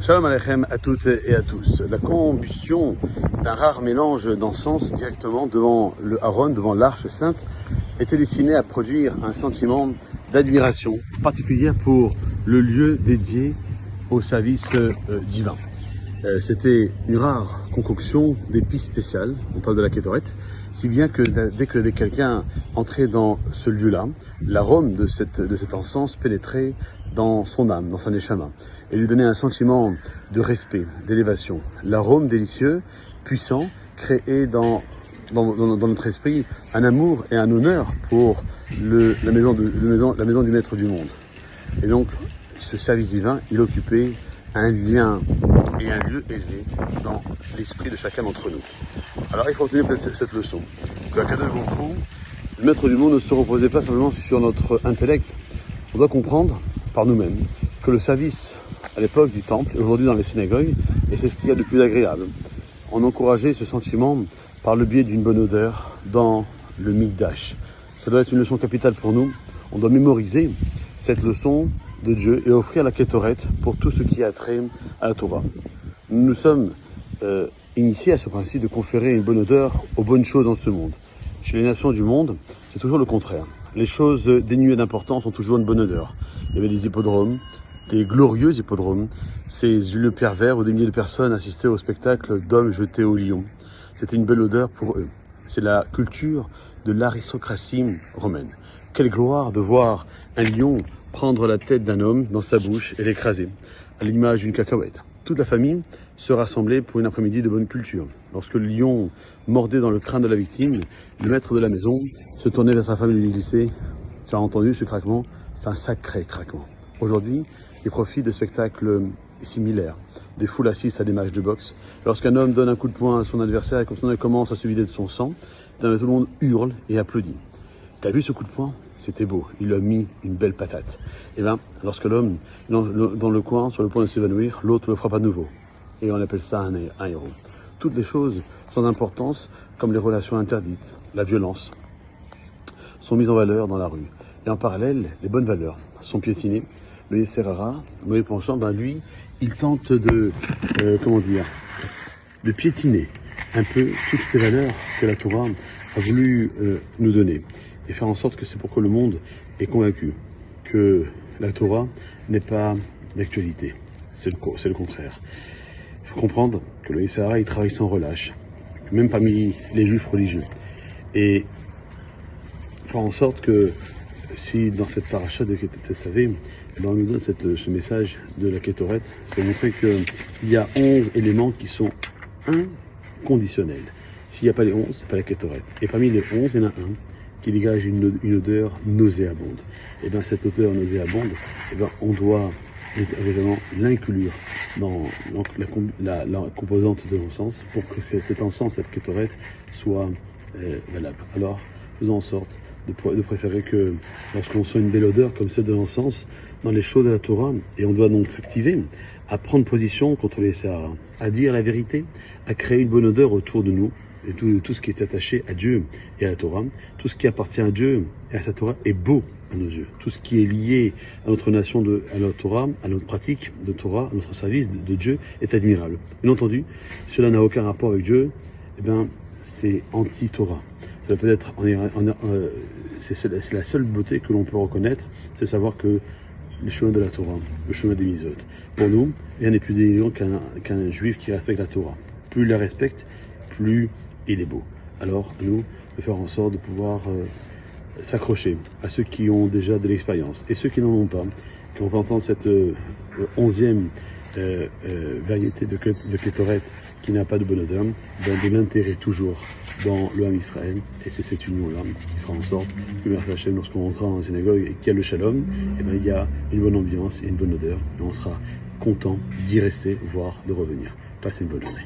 Shalom Aleichem à toutes et à tous. La combustion d'un rare mélange d'encens directement devant le Aaron, devant l'Arche Sainte, était destinée à produire un sentiment d'admiration particulière pour le lieu dédié au service divin. C'était une rare concoction d'épices spéciales, on parle de la kétoret, si bien que dès que quelqu'un entrait dans ce lieu-là, l'arôme de cet encens pénétrait dans son âme, dans sa neshama, et lui donnait un sentiment de respect, d'élévation. L'arôme délicieux, puissant, créait dans notre esprit un amour et un honneur pour la maison du maître du monde. Et donc, ce service divin, il occupait un lien et un lieu élevé dans l'esprit de chacun d'entre nous. Alors il faut retenir cette leçon, que la Kadosh Baruch Hu, le maître du monde, ne se reposait pas simplement sur notre intellect. On doit comprendre par nous-mêmes que le service à l'époque du temple, aujourd'hui dans les synagogues, et c'est ce qu'il y a de plus agréable, on encourageait ce sentiment par le biais d'une bonne odeur dans le Mikdash. Ça doit être une leçon capitale pour nous. On doit mémoriser cette leçon de Dieu et offrir la kétoret pour tout ce qui a trait à la Torah. Nous sommes initiés à ce principe de conférer une bonne odeur aux bonnes choses dans ce monde. Chez les nations du monde, c'est toujours le contraire. Les choses dénuées d'importance ont toujours une bonne odeur. Il y avait des hippodromes, des glorieux hippodromes, ces lieux pervers où des milliers de personnes assistaient au spectacle d'hommes jetés au lion. C'était une belle odeur pour eux. C'est la culture de l'aristocratie romaine. Quelle gloire de voir un lion prendre la tête d'un homme dans sa bouche et l'écraser, à l'image d'une cacahuète. Toute la famille se rassemblait pour une après-midi de bonne culture. Lorsque le lion mordait dans le crâne de la victime, le maître de la maison se tournait vers sa femme et lui glissait « Tu as entendu ce craquement? C'est un sacré craquement. » Aujourd'hui, il profite de spectacles similaires. Des foules assises à des matchs de boxe. Lorsqu'un homme donne un coup de poing à son adversaire et qu'on commence à se vider de son sang, tout le monde hurle et applaudit. T'as vu ce coup de poing? C'était beau, il lui a mis une belle patate. Et bien, lorsque l'homme est dans le coin, sur le point de s'évanouir, l'autre le frappe à nouveau. Et on appelle ça un héros. Toutes les choses sans importance, comme les relations interdites, la violence, sont mises en valeur dans la rue. Et en parallèle, les bonnes valeurs sont piétinées. Le Yetzer Hara, le mauvais penchant, lui, il tente de piétiner un peu toutes ces valeurs que la Torah a voulu nous donner. Et faire en sorte que c'est pourquoi le monde est convaincu que la Torah n'est pas d'actualité. C'est le contraire. Il faut comprendre que le Yetzer Hara, il travaille sans relâche, même parmi les juifs religieux. Et faire en sorte que si dans cette paracha de Ketesavé, on nous donne ce message de la kétoret, c'est montrer qu'il y a 11 éléments qui sont inconditionnels. S'il n'y a pas les 11, c'est pas la kétoret. Et parmi les 11, il y en a un qui dégage une odeur nauséabonde. Et bien cette odeur nauséabonde, on doit évidemment l'inclure dans la composante de l'encens pour que cet encens, cette kétoret, soit valable. Alors, faisons en sorte de préférer que lorsqu'on sent une belle odeur comme celle de l'encens dans les choses de la Torah, et on doit donc s'activer à prendre position contre les Yetzer Hara, à dire la vérité, à créer une bonne odeur autour de nous, et tout ce qui est attaché à Dieu et à la Torah, tout ce qui appartient à Dieu et à sa Torah est beau à nos yeux. Tout ce qui est lié à notre nation, à notre Torah, à notre pratique de Torah, à notre service de Dieu est admirable. Bien entendu, cela n'a aucun rapport avec Dieu, c'est anti-Torah. Cela peut être, c'est la seule beauté que l'on peut reconnaître, c'est savoir que le chemin de la Torah, le chemin des Mitzvot. Pour nous, rien n'est plus élégant qu'un juif qui respecte la Torah. Plus il la respecte, plus il est beau. Alors, à nous, de faire en sorte de pouvoir s'accrocher à ceux qui ont déjà de l'expérience et ceux qui n'en ont pas, qui représentent cette 11e variété de kétoret qui n'a pas de bonne odeur, de l'intérêt toujours dans le Ham Israël, et c'est cette union-là qui fera en sorte que merci Hachem, lorsqu'on rentrera dans la synagogue et qu'il y a le shalom, il y a une bonne ambiance et une bonne odeur, et on sera content d'y rester, voire de revenir. Passez une bonne journée.